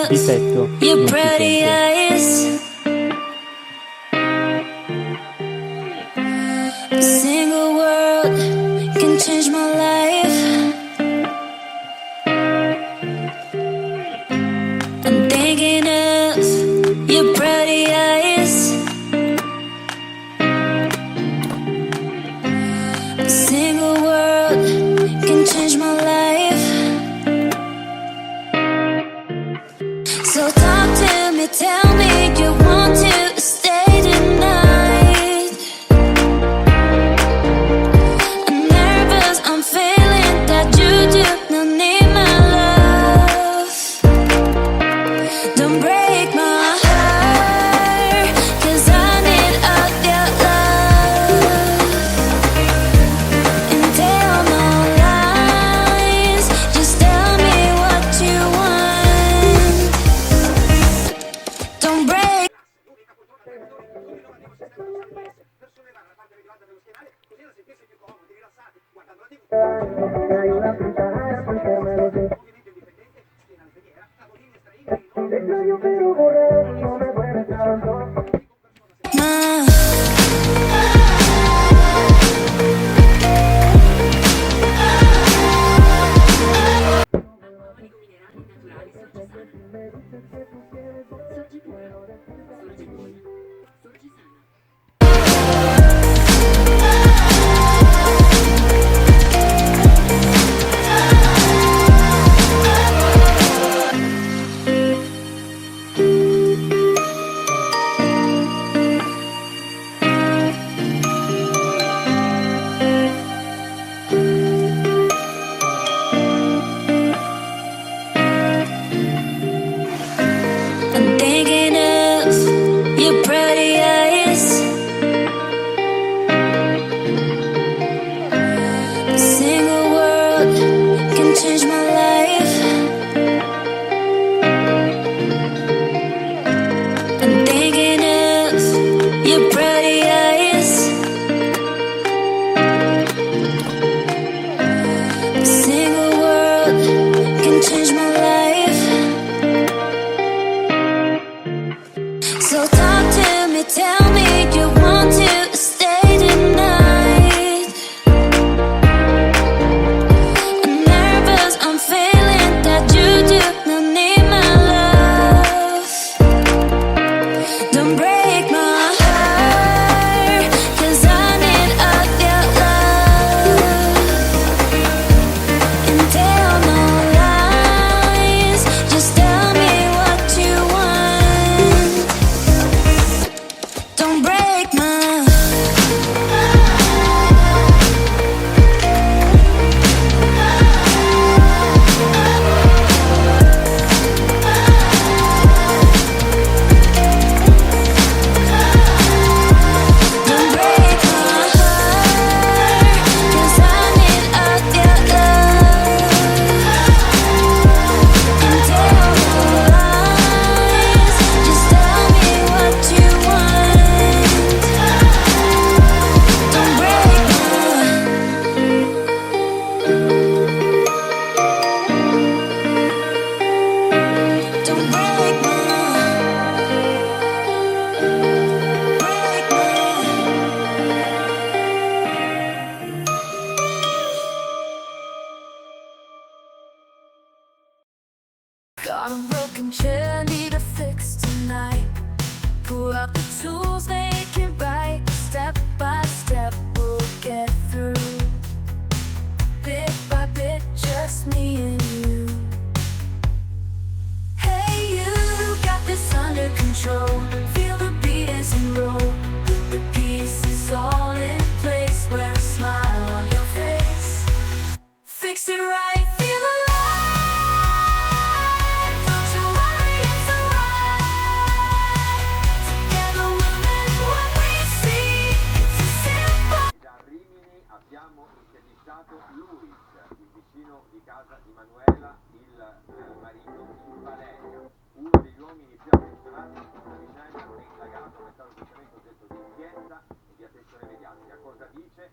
Difetto, your non si pretty sente. eyes. A single word can change my life. I'm thinking of your pretty eyes. A single word can change my life. So talk to me, tell me you want to stay tonight. I'm nervous, I'm feeling that you do not need my love. Don't break my heart, 'cause I need all your love. And tell no lies, just tell me what you want. Don't break. I'm thinking of your pretty eyes. A single word can change my life. I'm thinking of your pretty eyes. A single word can change my life. So talk to me, tell me you want to stay tonight. I'm nervous, I'm feeling that you do not need my love. Don't break my heart, 'cause I need all your love. And tell no lies, just tell me what you want. Don't break my Don't break my heart, 'cause I need all your love. And tell no lies, just tell me what you want. Don't break Don't break Got a broken chair, need a fix tonight. Pull out the tools, make it right. Step by step, we'll get through. Bit by bit, just me and you. Hey, you got this under control. Feel the beat as you roll. The pieces all in place. Wear a smile on your face. Fix it right, feel alive. Don't you worry, it's alright. Together we'll make what we see. It's a simple. Da Rimini abbiamo intervistato Luis, il vicino di casa di Manuela, il marito di Valeria, uno degli uomini più affezionati in questa vicenda, non è indagato, ma è stato semplicemente oggetto di inchiesta e di attenzione mediatica. Cosa dice?